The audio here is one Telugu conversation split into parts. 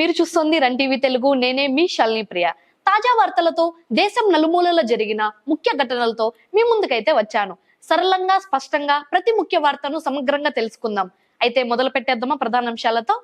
మీరు చూస్తుంది రన్ టీవీ తెలుగు. నేనే మీ శాలిని ప్రియ. తాజా వార్తలతో దేశం నలుమూలలో జరిగిన ముఖ్య ఘటనలతో మీ ముందుకైతే వచ్చాను. సరళంగా స్పష్టంగా ప్రతి ముఖ్య వార్తను సమగ్రంగా తెలుసుకుందాం. అయితే మొదలు పెట్టేద్దామా ప్రధానాంశాలతో.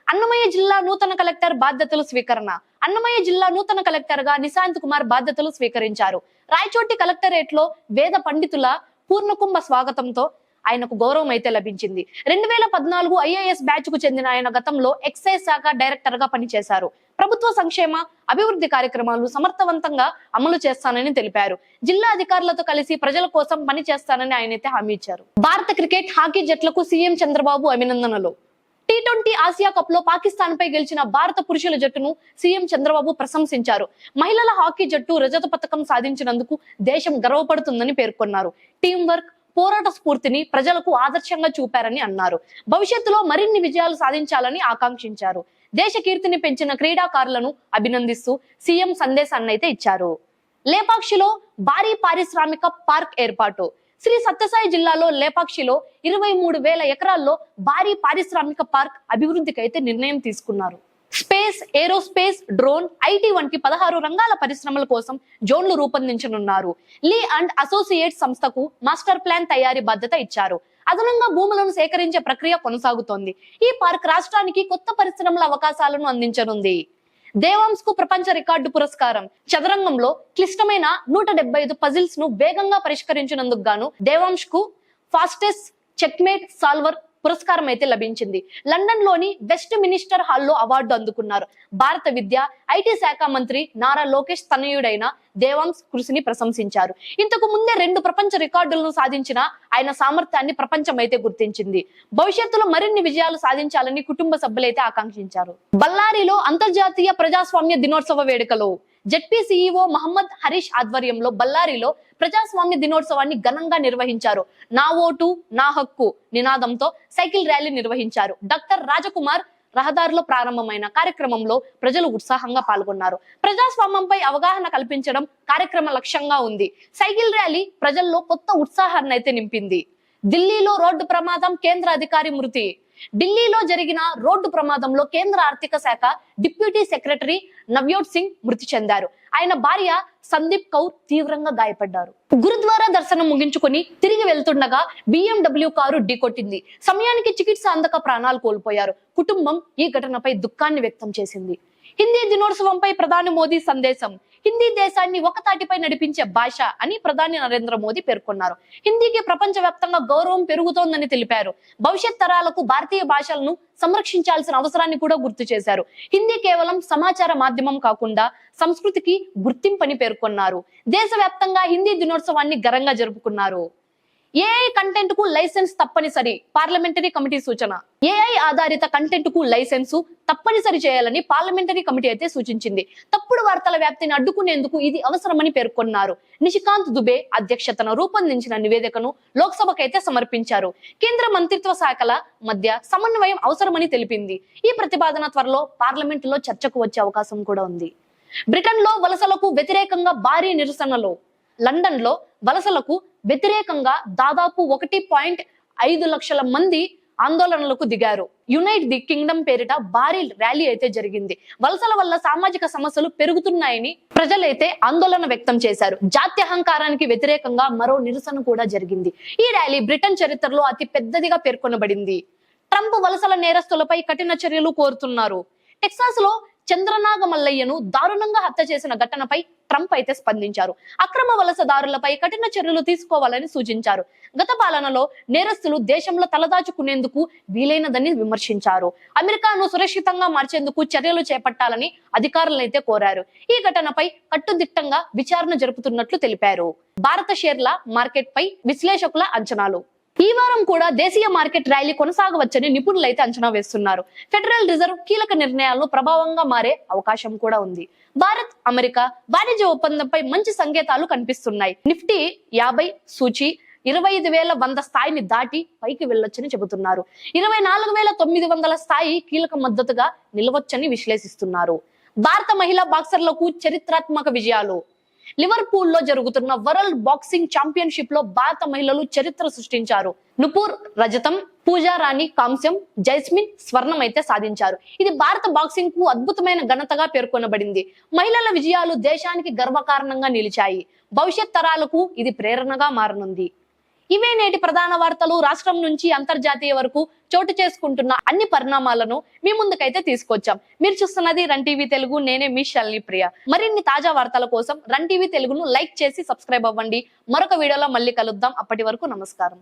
అన్నమయ్య జిల్లా నూతన కలెక్టర్ బాధ్యతలు స్వీకరణ. అన్నమయ్య జిల్లా నూతన కలెక్టర్ గా నిశాంత్ కుమార్ బాధ్యతలు స్వీకరించారు. రాయచోటి కలెక్టరేట్ లో వేద పండితుల పూర్ణకుంభ స్వాగతంతో ఆయనకు గౌరవం అయితే లభించింది. 2014 ఐఏఎస్ బ్యాచ్ కు చెందిన ఆయన గతంలో ఎక్సైజ్ శాఖ డైరెక్టర్ గా పనిచేశారు. ప్రభుత్వ సంక్షేమ అభివృద్ధి కార్యక్రమాలు సమర్థవంతంగా అమలు చేస్తానని తెలిపారు. జిల్లా అధికారులతో కలిసి ప్రజల కోసం పని చేస్తానని ఆయనైతే హామీ ఇచ్చారు. భారత క్రికెట్ హాకీ జట్లకు సీఎం చంద్రబాబు అభినందనలు. T20 ఆసియా కప్ లో పాకిస్తాన్ పై గెలిచిన భారత పురుషుల జట్టును సీఎం చంద్రబాబు ప్రశంసించారు. మహిళల హాకీ జట్టు రజత పథకం సాధించినందుకు దేశం గర్వపడుతుందని పేర్కొన్నారు. టీం వర్క్, పోరాట స్ఫూర్తిని ప్రజలకు ఆదర్శంగా చూపారని అన్నారు. భవిష్యత్తులో మరిన్ని విజయాలు సాధించాలని ఆకాంక్షించారు. దేశ కీర్తిని పెంచిన క్రీడాకారులను అభినందిస్తూ సీఎం సందేశాన్ని అయితే ఇచ్చారు. లేపాక్షిలో భారీ పారిశ్రామిక పార్క్ ఏర్పాటు. శ్రీ సత్యసాయి జిల్లాలో లేపాక్షిలో 23,000 ఎకరాల్లో భారీ పారిశ్రామిక పార్క్ అభివృద్ధికి అయితే నిర్ణయం తీసుకున్నారు. స్పేస్, ఏరోస్పేస్, డ్రోన్, ఐటీ వంటి 16 రంగాల పరిశ్రమల కోసం జోన్లు రూపొందించనున్నారు. లీ అండ్ అసోసియేట్స్ సంస్థకు మాస్టర్ ప్లాన్ తయారీ బాధ్యత ఇచ్చారు. అదనంగా భూములను సేకరించే ప్రక్రియ కొనసాగుతోంది. ఈ పార్క్ రాష్ట్రానికి కొత్త పరిశ్రమల అవకాశాలను అందించనుంది. దేవాంశ్ కు ప్రపంచ రికార్డు పురస్కారం. చదరంగంలో క్లిష్టమైన 175 పజిల్స్ ను వేగంగా పరిష్కరించినందుకు గాను దేవాంశ్ కు ఫాస్టెస్ట్ చెక్మేట్ సాల్వర్ పురస్కారం అయితే లభించింది. లండన్ లోని వెస్ట్ మినిస్టర్ హాల్లో అవార్డు అందుకున్నారు. భారత విద్య, ఐటీ శాఖ మంత్రి నారా లోకేష్ తనయుడైన దేవాంశ్ కృషిని ప్రశంసించారు. ఇంతకు ముందే 2 ప్రపంచ రికార్డులను సాధించిన ఆయన సామర్థ్యాన్ని ప్రపంచం అయితే గుర్తించింది. భవిష్యత్తులో మరిన్ని విజయాలు సాధించాలని కుటుంబ సభ్యులైతే ఆకాంక్షించారు. బళ్ళారిలో అంతర్జాతీయ ప్రజాస్వామ్య దినోత్సవ వేడుకలు. జెడ్పీ సీఈఓ మహమ్మద్ హరీష్ ఆధ్వర్యంలో బళ్ళారిలో ప్రజాస్వామ్య దినోత్సవాన్ని ఘనంగా నిర్వహించారు. నా ఓటు నా హక్కు నినాదంతో సైకిల్ ర్యాలీ నిర్వహించారు. డాక్టర్ రాజకుమార్ రహదారిలో ప్రారంభమైన కార్యక్రమంలో ప్రజలు ఉత్సాహంగా పాల్గొన్నారు. ప్రజాస్వామ్యంపై అవగాహన కల్పించడం కార్యక్రమ లక్ష్యంగా ఉంది. సైకిల్ ర్యాలీ ప్రజల్లో కొత్త ఉత్సాహాన్ని అయితే నింపింది. ఢిల్లీలో రోడ్డు ప్రమాదం, కేంద్ర అధికారి మృతి. ఢిల్లీలో జరిగిన రోడ్డు ప్రమాదంలో కేంద్ర ఆర్థిక శాఖ డిప్యూటీ సెక్రటరీ నవ్యోత్ సింగ్ మృతి చెందారు. ఆయన భార్య సందీప్ కౌర్ తీవ్రంగా గాయపడ్డారు. గురుద్వారా దర్శనం ముగించుకొని తిరిగి వెళ్తుండగా BMW కారు ఢీకొట్టింది. సమయానికి చికిత్స అందక ప్రాణాలు కోల్పోయారు. కుటుంబం ఈ ఘటనపై దుఃఖాన్ని వ్యక్తం చేసింది. హిందీ దినోత్సవంపై ప్రధాని మోదీ సందేశం. హిందీ దేశాన్ని ఒకతాటిపై నడిపించే భాష అని ప్రధాని నరేంద్ర మోదీ పేర్కొన్నారు. హిందీకి ప్రపంచవ్యాప్తంగా గౌరవం పెరుగుతోందని తెలిపారు. భవిష్యత్ తరాలకు భారతీయ భాషలను సంరక్షించాల్సిన అవసరాన్ని కూడా గుర్తు చేశారు. హిందీ కేవలం సమాచార మాధ్యమం కాకుండా సంస్కృతికి గుర్తింపని పేర్కొన్నారు. దేశవ్యాప్తంగా హిందీ దినోత్సవాన్ని ఘనంగా జరుపుకున్నారు. ఏఐ కంటెంట్ కు లైసెన్స్ తప్పనిసరి. పార్లమెంటరీ కమిటీ సూచన. ఏఐ ఆధారిత కంటెంట్ కు లైసెన్సు తప్పనిసరి చేయాలని పార్లమెంటరీ కమిటీ అయితే సూచించింది. తప్పుడు వార్తల వ్యాప్తిని అడ్డుకునేందుకు ఇది అవసరమని పేర్కొన్నారు. నిషికాంత్ దుబే అధ్యక్షతన రూపొందించిన నివేదికను లోక్సభకైతే సమర్పించారు. కేంద్ర మంత్రిత్వ శాఖల మధ్య సమన్వయం అవసరమని తెలిపింది. ఈ ప్రతిపాదన త్వరలో పార్లమెంటులో చర్చకు వచ్చే అవకాశం కూడా ఉంది. బ్రిటన్ లో వలసలకు వ్యతిరేకంగా భారీ నిరసనలు. లండన్ లో వలసలకు వ్యతిరేకంగా దాదాపు 1.5 లక్షల మంది ఆందోళనలకు దిగారు. యునైట్ ది కింగ్డమ్ పేరిట భారీ ర్యాలీ అయితే జరిగింది. వలసల వల్ల సామాజిక సమస్యలు పెరుగుతున్నాయని ప్రజలైతే ఆందోళన వ్యక్తం చేశారు. జాత్యహంకారానికి వ్యతిరేకంగా మరో నిరసన కూడా జరిగింది. ఈ ర్యాలీ బ్రిటన్ చరిత్రలో అతి పెద్దదిగా పేర్కొనబడింది. ట్రంప్ వలసల నేరస్తులపై కఠిన చర్యలు కోరుతున్నారు. టెక్సాస్ లో చంద్రనాగ మల్లయ్యను దారుణంగా హత్య చేసిన ఘటనపై ట్రంప్ అయితే స్పందించారు. అక్రమ వలసదారులపై కఠిన చర్యలు తీసుకోవాలని సూచించారు. గత పాలనలో నేరస్తులు దేశంలో తలదాచుకునేందుకు వీలైనదని విమర్శించారు. అమెరికాను సురక్షితంగా మార్చేందుకు చర్యలు చేపట్టాలని అధికారులైతే కోరారు. ఈ ఘటనపై కట్టుదిట్టంగా విచారణ జరుపుతున్నట్లు తెలిపారు. భారత షేర్ల మార్కెట్ పై విశ్లేషకుల అంచనాలు. ఈ వారం కూడా దేశీయ మార్కెట్ ర్యాలీ కొనసాగవచ్చని నిపుణులైతే అంచనా వేస్తున్నారు. ఫెడరల్ రిజర్వ్ కీలక నిర్ణయాలను ప్రభావంగా మారే అవకాశం కూడా ఉంది. భారత్ అమెరికా వాణిజ్య ఒప్పందంపై మంచి సంకేతాలు కనిపిస్తున్నాయి. నిఫ్టీ 50 సూచి 25,100 స్థాయిని దాటి పైకి వెళ్ళొచ్చని చెబుతున్నారు. 24,900 స్థాయి కీలక మద్దతుగా నిలవచ్చని విశ్లేషిస్తున్నారు. భారత మహిళా బాక్సర్లకు చరిత్రాత్మక విజయాలు. లివర్పూల్ లో జరుగుతున్న వరల్డ్ బాక్సింగ్ ఛాంపియన్షిప్ లో భారత మహిళలు చరిత్ర సృష్టించారు. నుపూర్ రజతం, పూజా రాణి కాంస్యం, జైస్మిన్ స్వర్ణం అయితే సాధించారు. ఇది భారత బాక్సింగ్ కు అద్భుతమైన ఘనతగా పేర్కొనబడింది. మహిళల విజయాలు దేశానికి గర్వకారణంగా నిలిచాయి. భవిష్యత్ తరాలకు ఇది ప్రేరణగా మారనుంది. ఇవే నేటి ప్రధాన వార్తలు. రాష్ట్రం నుంచి అంతర్జాతీయ వరకు చోటు చేసుకుంటున్న అన్ని పరిణామాలను మీ ముందుకైతే తీసుకొచ్చాం. మీరు చూస్తున్నది రన్ టీవీ తెలుగు. నేనే మీ శాలిని ప్రియ. మరిన్ని తాజా వార్తల కోసం రన్ టీవీ తెలుగును లైక్ చేసి సబ్స్క్రైబ్ అవ్వండి. మరొక వీడియోలో మళ్ళీ కలుద్దాం. అప్పటి వరకు నమస్కారం.